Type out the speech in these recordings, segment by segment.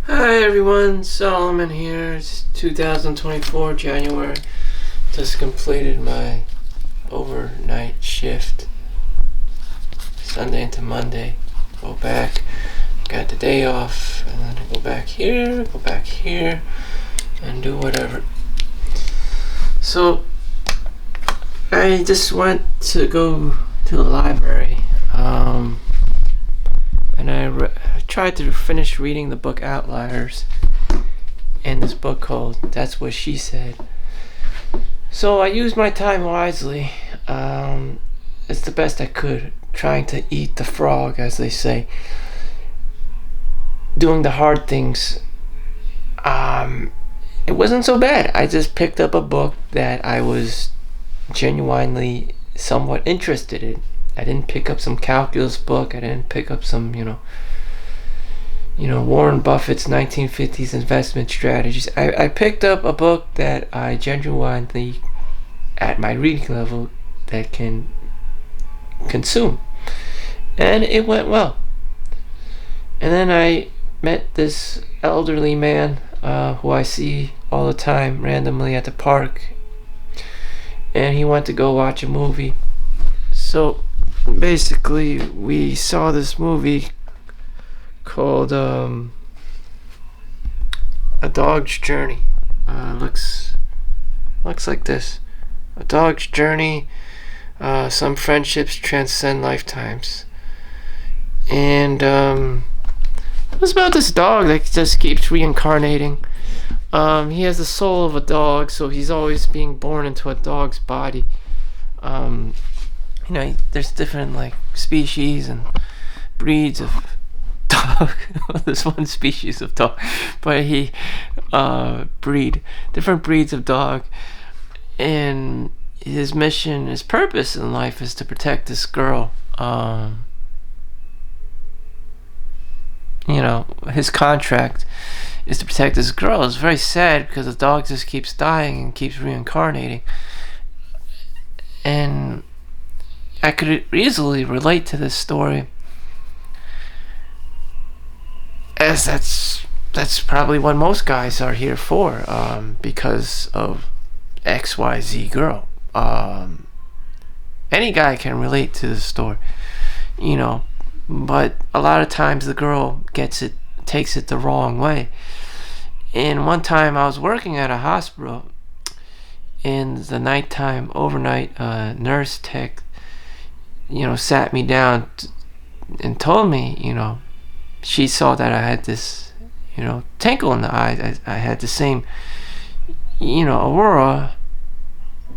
Hi everyone, Solomon here. It's 2024 January. Just completed my overnight shift. Sunday into Monday. Go back. Got the day off. And then I go back here, and do whatever. So, I just went to go to the library. And I tried to finish reading the book Outliers and this book called That's What She Said. So I used my time wisely. It's the best I could, trying to eat the frog, as they say. Doing the hard things. It wasn't so bad. I just picked up a book that I was genuinely somewhat interested in. I didn't pick up some calculus book. I didn't pick up some, Warren Buffett's 1950s investment strategies. I picked up a book that I genuinely, at my reading level, that can consume. And it went well. And then I met this elderly man who I see all the time randomly at the park. And he went to go watch a movie. So basically, we saw this movie called A Dog's Journey. Looks like this. A Dog's Journey. Some friendships transcend lifetimes. And it was about this dog that just keeps reincarnating. He has the soul of a dog, so he's always being born into a dog's body. There's different species and breeds of dog. There's one species of dog, but he different breeds of dog, and his mission, his purpose in life is to protect this girl. His contract is to protect this girl. It's very sad because the dog just keeps dying and keeps reincarnating, and I could easily relate to this story, as that's probably what most guys are here for, because of XYZ girl. Any guy can relate to this story, but a lot of times the girl takes it the wrong way. And one time I was working at a hospital, and the nighttime overnight nurse tech sat me down and told me, she saw that I had this, tinkle in the eye. I had the same, aurora,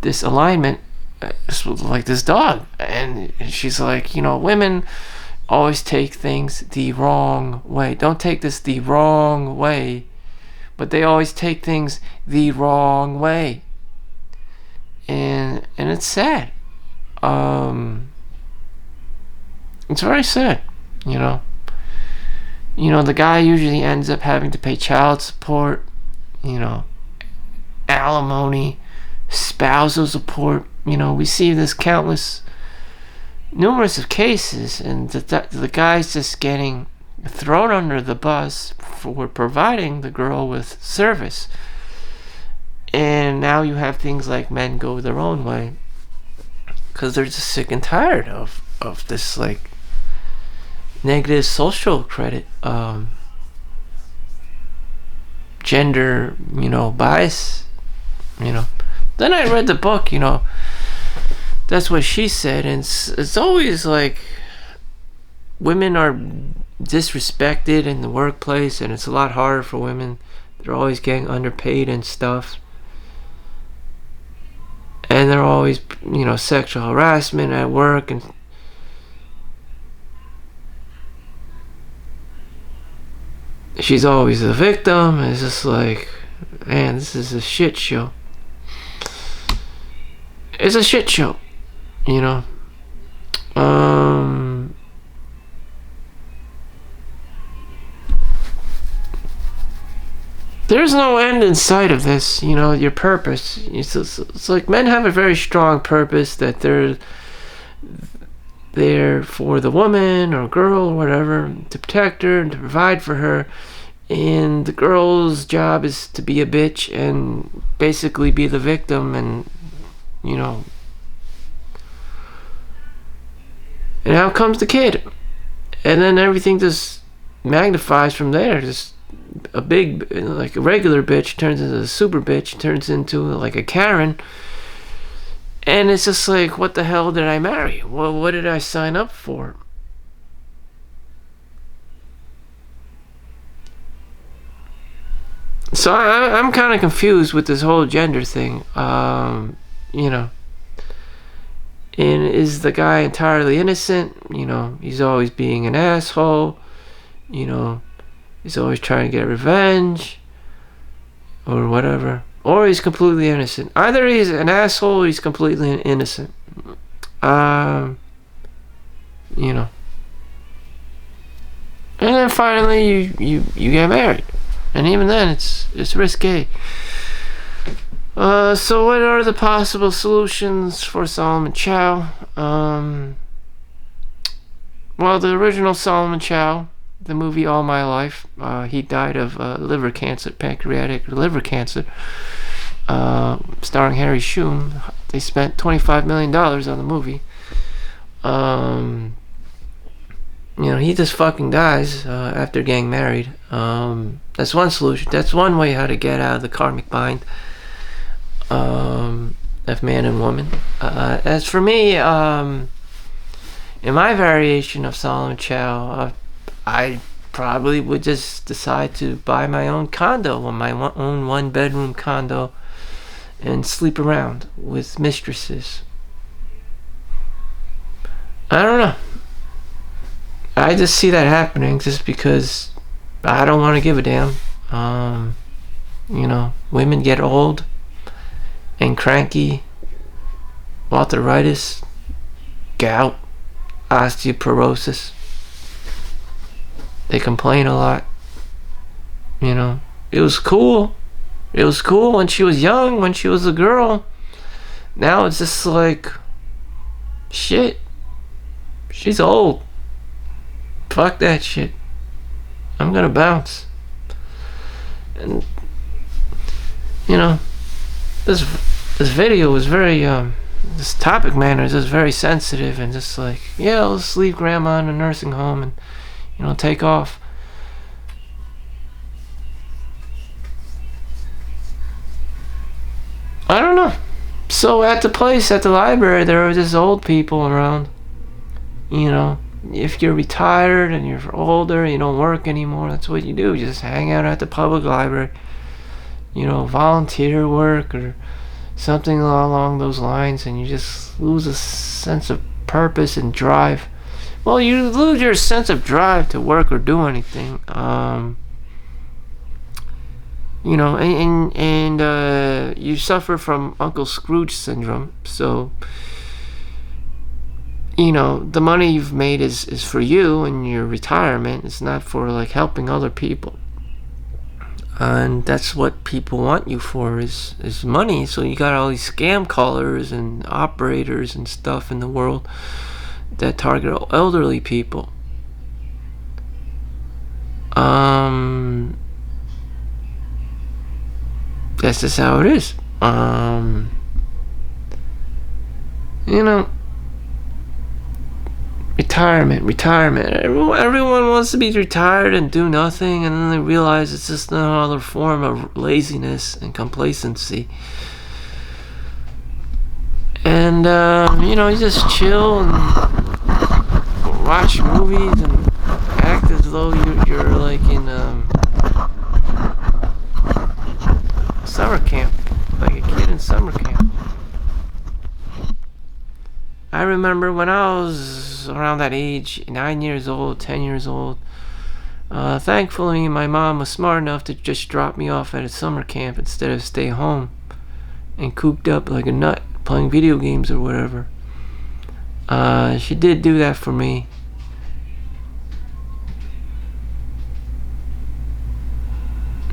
this alignment, like this dog. And she's like, women always take things the wrong way. Don't take this the wrong way, but they always take things the wrong way. And it's sad. It's very sad, the guy usually ends up having to pay child support, alimony, spousal support. We see this numerous of cases, and the guy's just getting thrown under the bus for providing the girl with service. And now you have things like men go their own way because they're just sick and tired of this negative social credit, gender, bias. Then I read the book, That's What She Said, and it's always women are disrespected in the workplace, and it's a lot harder for women. They're always getting underpaid and stuff, and they're always sexual harassment at work, and she's always the victim. It's just man, this is a shit show. It's a shit show, There's no end in sight of this, your purpose. It's like men have a very strong purpose that they're there for the woman or girl or whatever, to protect her and to provide for her. And the girl's job is to be a bitch and basically be the victim, and you know, and out comes the kid, and then everything just magnifies from there. Just a big, like a regular bitch turns into a super bitch, turns into like a Karen, and it's just like, what the hell did I marry? Well, what did I sign up for? So I'm kind of confused with this whole gender thing. You know, and is the guy entirely innocent? You know, he's always being an asshole. You know, he's always trying to get revenge or whatever. Or he's completely innocent. Either he's an asshole or he's completely innocent. You know. And then finally you get married. And even then it's risque. So what are the possible solutions for Solomon Chau? Well, the original Solomon Chau, the movie All My Life, he died of liver cancer, pancreatic liver cancer, starring Harry Shum. They spent $25 million on the movie. You know, he just fucking dies after getting married. That's one solution. That's one way how to get out of the karmic bind of man and woman. As for me, in my variation of Solomon Chau, I probably would just decide to buy my own condo, or my own one-bedroom condo, and sleep around with mistresses. I don't know. I just see that happening just because I don't want to give a damn. You know, women get old and cranky, arthritis, gout, osteoporosis. They complain a lot. You know, it was cool. It was cool when she was young, when she was a girl. Now it's just like, shit. She's old. Fuck that shit. I'm gonna bounce. And you know, this video was very this topic matter is just very sensitive, and just like, yeah, let's leave grandma in a nursing home and, you know, take off. I don't know. So at the place, at the library, there were just old people around. You know, if you're retired and you're older, you don't work anymore, that's what you do. You just hang out at the public library. You know, volunteer work or something along those lines, and you just lose a sense of purpose and drive. Well, you lose your sense of drive to work or do anything. You know, and you suffer from Uncle Scrooge syndrome. So, you know, the money you've made is for you and your retirement. It's not for like helping other people. And that's what people want you for, is money. So you got all these scam callers and operators and stuff in the world that target elderly people. That's just how it is. You know, retirement. Everyone wants to be retired and do nothing, and then they realize it's just another form of laziness and complacency. And you know, you just chill and watch movies and act as though you're like in summer camp, like a kid in summer camp. I remember when I was around that age, 9 years old, 10 years old, thankfully my mom was smart enough to just drop me off at a summer camp instead of stay home and cooped up like a nut playing video games or whatever. She did do that for me.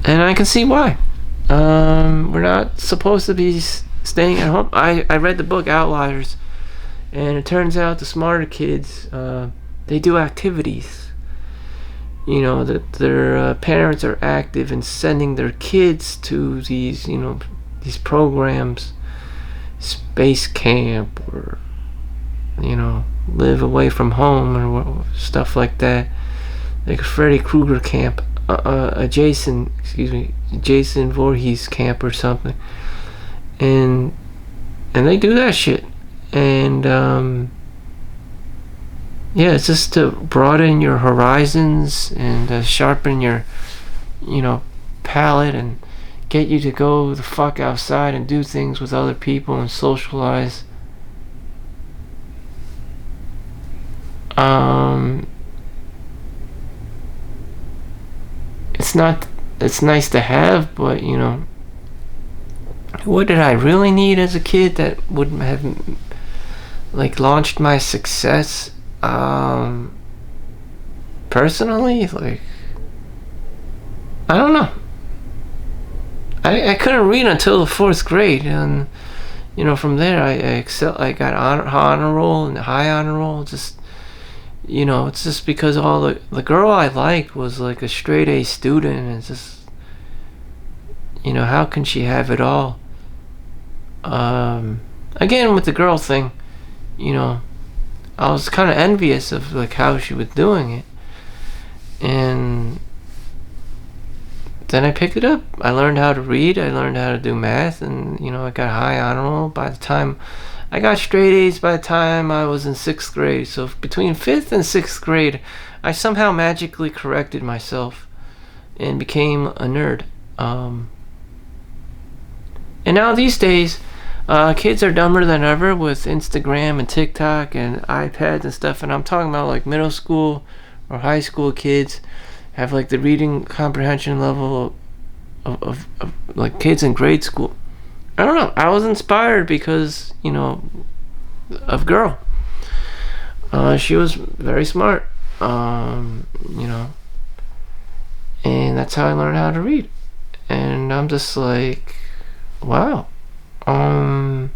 And I can see why. We're not supposed to be staying at home. I read the book Outliers, and it turns out the smarter kids, they do activities. that their parents are active in sending their kids to these, these programs, space camp, or, live away from home, or stuff like that, like Freddy Krueger camp, Jason Voorhees camp or something, and they do that shit, and it's just to broaden your horizons and sharpen your, palate, and get you to go the fuck outside and do things with other people and socialize. It's nice to have, but what did I really need as a kid that would have launched my success? Personally, I don't know. I couldn't read until the 4th grade, and from there I got honor roll and high honor roll. Just it's just because all the girl I liked was like a straight A student, and it's just how can she have it all? Again, with the girl thing, I was kind of envious of how she was doing it, and then I picked it up. I learned how to read, I learned how to do math, and I got high honor roll. By the time I got straight A's, by the time I was in 6th grade. So between 5th and 6th grade, I somehow magically corrected myself and became a nerd. And now these days, kids are dumber than ever with Instagram and TikTok and iPads and stuff, and I'm talking about middle school or high school kids have the reading comprehension level of kids in grade school. I don't know. I was inspired because of girl. She was very smart. And that's how I learned how to read. And I'm just wow. I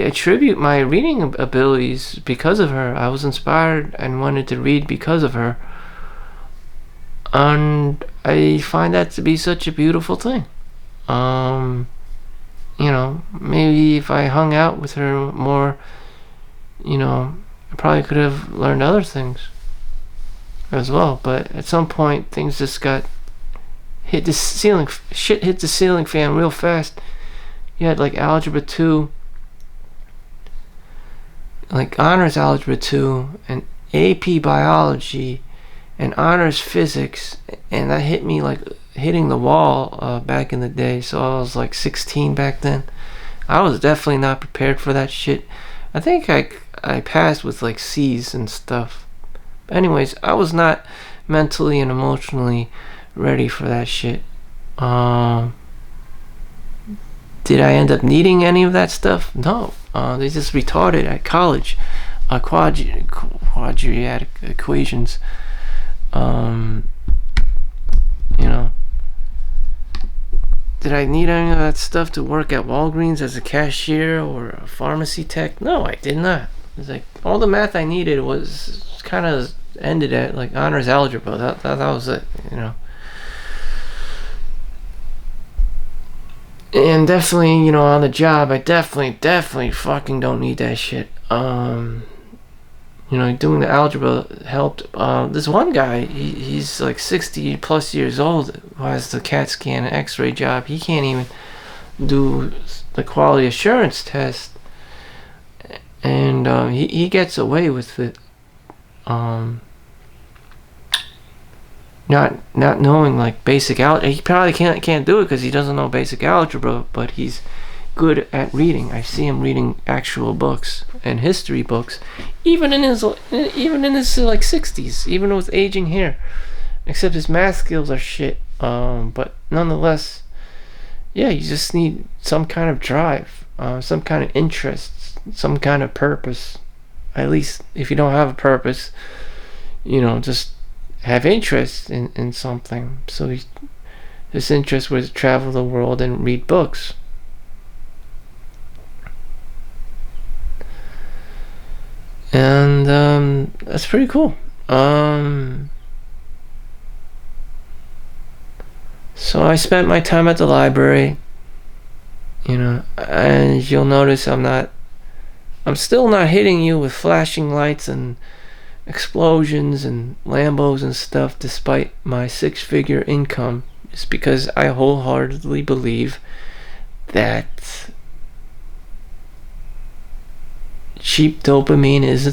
attribute my reading abilities because of her. I was inspired and wanted to read because of her. And I find that to be such a beautiful thing. Maybe if I hung out with her more, I probably could have learned other things as well. But at some point, things just got hit the ceiling. Shit hit the ceiling fan real fast. You had Algebra 2, Honors Algebra 2, and AP Biology, and Honors Physics, and that hit me hitting the wall back in the day. So I was 16 back then. I was definitely not prepared for that shit. I think I passed with C's and stuff. But anyways, I was not mentally and emotionally ready for that shit. Did I end up needing any of that stuff? No. They just retaught it at college. Quadratic equations. Did I need any of that stuff to work at Walgreens as a cashier or a pharmacy tech? No, I did not. It's all the math I needed was kind of ended at honors algebra. That was it, And definitely, on the job, I definitely fucking don't need that shit. Doing the algebra helped. This one guy, he's 60 plus years old, who has the CAT scan and x-ray job. He can't even do the quality assurance test, and he gets away with it. Not knowing basic algebra. He probably can't do it because he doesn't know basic algebra, but he's good at reading. I see him reading actual books and history books, even in his 60s, even with aging hair. Except his math skills are shit. But nonetheless, yeah, you just need some kind of drive, some kind of interest, some kind of purpose. At least if you don't have a purpose, just have interest in something. So his interest was to travel the world and read books. And that's pretty cool. So I spent my time at the library, and you'll notice I'm still not hitting you with flashing lights and explosions and Lambos and stuff despite my 6-figure income. It's because I wholeheartedly believe that cheap dopamine is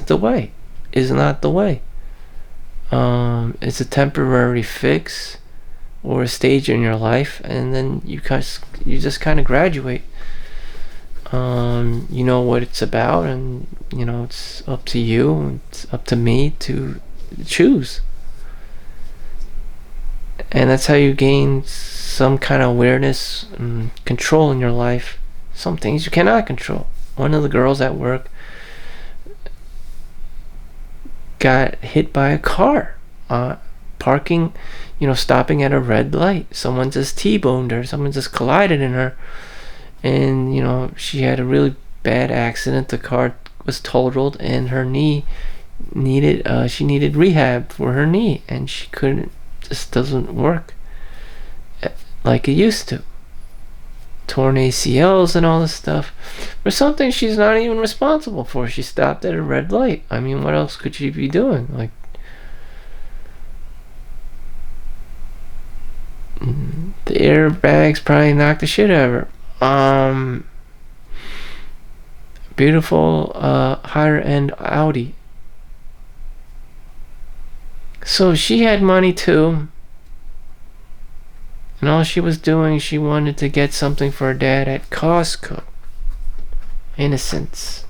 not the way. It's a temporary fix or a stage in your life, and then you just kind of graduate. You know what it's about, and it's up to you. It's up to me to choose, and that's how you gain some kind of awareness and control in your life. Some things you cannot control. One of the girls at work got hit by a car parking, stopping at a red light. Someone just T-boned her. Someone just collided in her, and she had a really bad accident. The car was totaled, and her knee needed rehab for her knee, and she couldn't. Just doesn't work like it used to. Torn ACLs and all this stuff for something she's not even responsible for. She stopped at a red light. I mean, what else could she be doing? Like, the airbags probably knocked the shit out of her. Beautiful higher end Audi. So she had money too. And all she was doing, she wanted to get something for her dad at Costco. Innocence.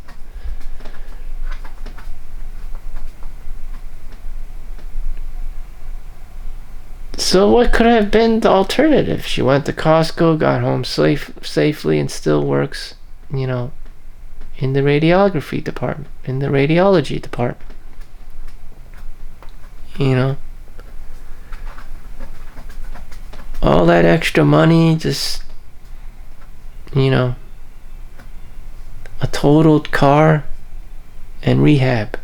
So what could have been the alternative? She went to Costco, got home safely, and still works, in the radiography department, in the radiology department. All that extra money, just, a totaled car and rehab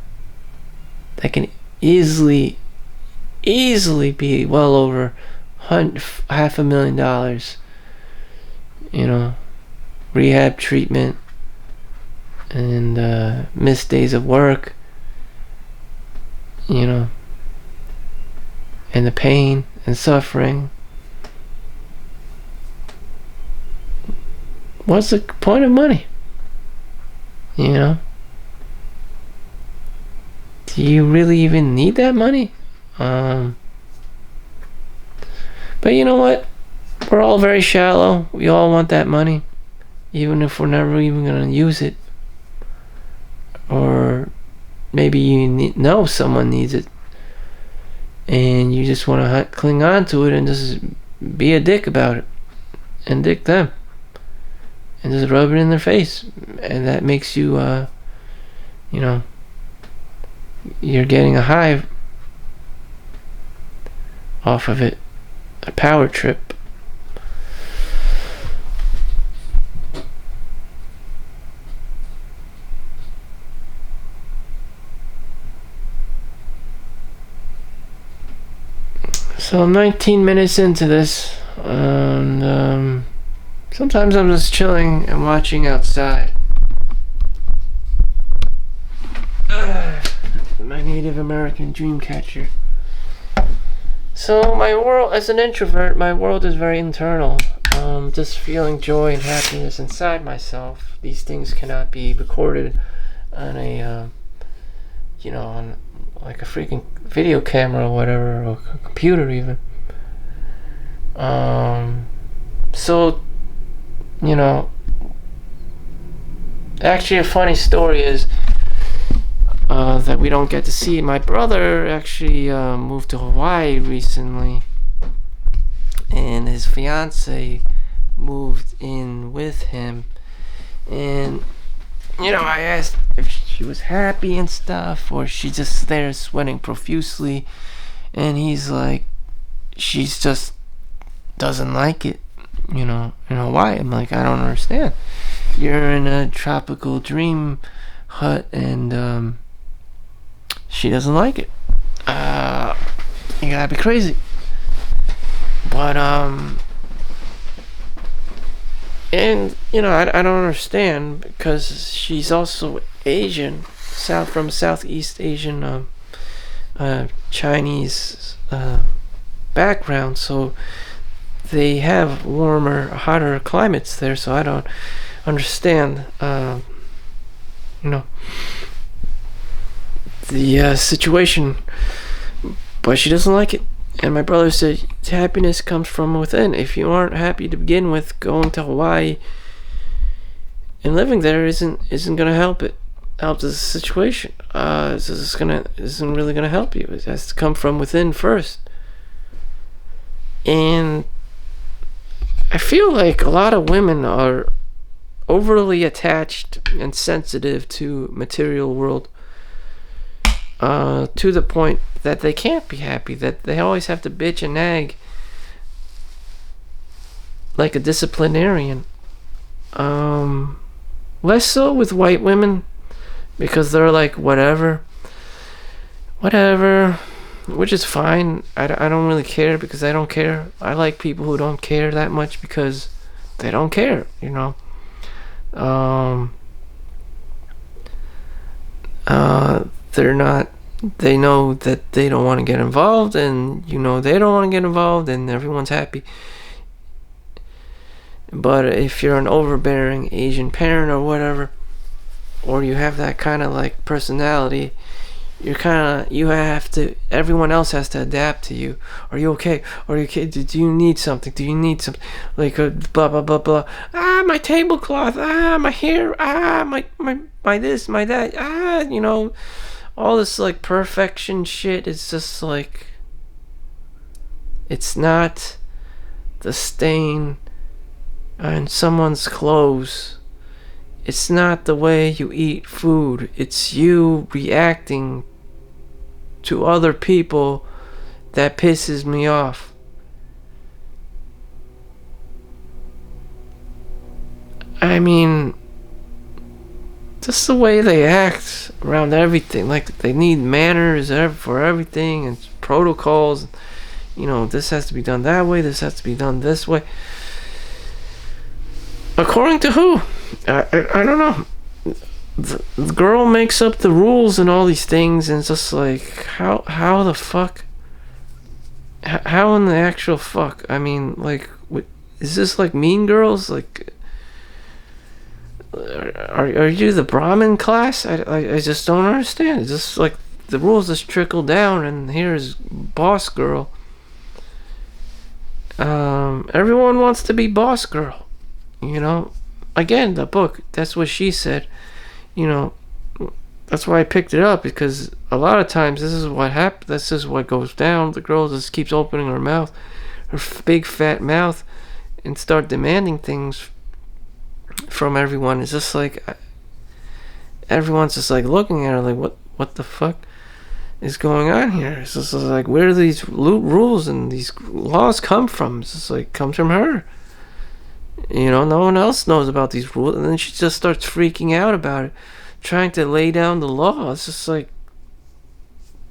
that can easily be well over $500,000. Rehab treatment and missed days of work, and the pain and suffering. What's the point of money? Do you really even need that money? But you know what? We're all very shallow. We all want that money, even if we're never even going to use it. Or maybe you know someone needs it, and you just want to cling on to it and just be a dick about it, and dick them, and just rub it in their face, and that makes you, you're getting a high off of it, a power trip. So I'm 19 minutes into this, and sometimes I'm just chilling and watching outside. My Native American dream catcher. So my world, as an introvert, my world is very internal. Just feeling joy and happiness inside myself. These things cannot be recorded on a, on like a freaking video camera or whatever, or a computer even. So, actually a funny story is that we don't get to see. My brother actually moved to Hawaii recently, and his fiance moved in with him, and I asked if she was happy and stuff, or she just there sweating profusely, and he's like, she's just doesn't like it, in Hawaii. I'm like, I don't understand. You're in a tropical dream hut, and She doesn't like it. You gotta be crazy. But and I don't understand, because she's also Asian, from Southeast Asian, Chinese background, so they have warmer, hotter climates there. So I don't understand, the situation. But she doesn't like it. And my brother said happiness comes from within. If you aren't happy to begin with, going to Hawaii and living there isn't gonna help the situation. Isn't really gonna help you. It has to come from within first. And I feel like a lot of women are overly attached and sensitive to material world, to the point that they can't be happy, that they always have to bitch and nag like a disciplinarian. Less so with white women, because they're like, whatever, which is fine. I don't really care, because I don't care. I like people who don't care that much, because they don't care, they're not, they know that they don't want to get involved, and they don't want to get involved, and everyone's happy. But if you're an overbearing Asian parent or whatever, or you have that kind of like personality, you have to, everyone else has to adapt to you. Are you okay? Are you okay? Do you need something? Like blah blah blah blah. My tablecloth. My hair. My this, my that. All this like perfection shit is just like, it's not the stain on someone's clothes. It's not the way you eat food. It's you reacting to other people that pisses me off. I mean, just the way they act around everything. Like, they need manners for everything, and protocols. This has to be done that way, this has to be done this way. According to who? I don't know. The girl makes up the rules and all these things, and it's just like, how the fuck? How in the actual fuck? I mean, like, is this like Mean Girls? Like, are you the Brahmin class? I just don't understand. It's just like the rules just trickle down, and here's boss girl. Everyone wants to be boss girl. Again, the book, that's what she said. That's why I picked it up, because a lot of times this is what happens. This is what goes down. The girl just keeps opening her mouth, her big fat mouth, and start demanding things from everyone. It's just like, everyone's just like looking at her like, what the fuck is going on here? It's just like, where do these rules and these laws come from? It's just like, comes from her. No one else knows about these rules, and then she just starts freaking out about it, trying to lay down the law. It's just like,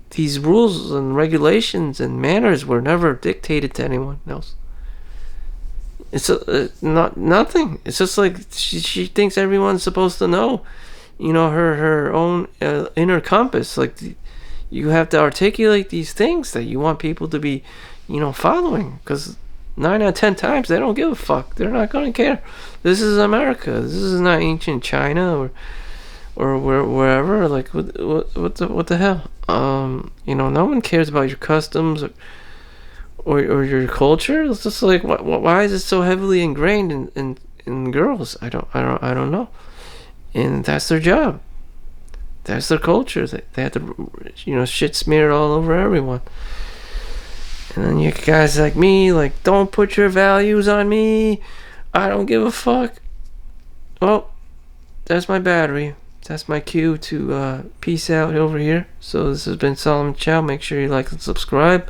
these rules and regulations and manners were never dictated to anyone else. It's not nothing. It's just like, she thinks everyone's supposed to know, her own inner compass. Like, you have to articulate these things that you want people to be, following, because 9 out of 10 times they don't give a fuck. They're not gonna care. This is America. This is not ancient China or wherever. Like, what the hell? No one cares about your customs or your culture. It's just like, why is it so heavily ingrained in girls? I don't know. And that's their job. That's their culture. They have to, shit smear all over everyone. And then you guys like me, like, don't put your values on me. I don't give a fuck. Well, that's my battery. That's my cue to peace out over here. So this has been Solomon Chau. Make sure you like and subscribe.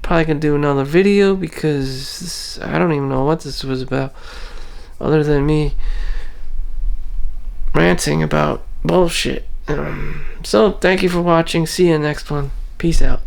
Probably gonna do another video, because I don't even know what this was about, other than me ranting about bullshit. So thank you for watching. See you in the next one. Peace out.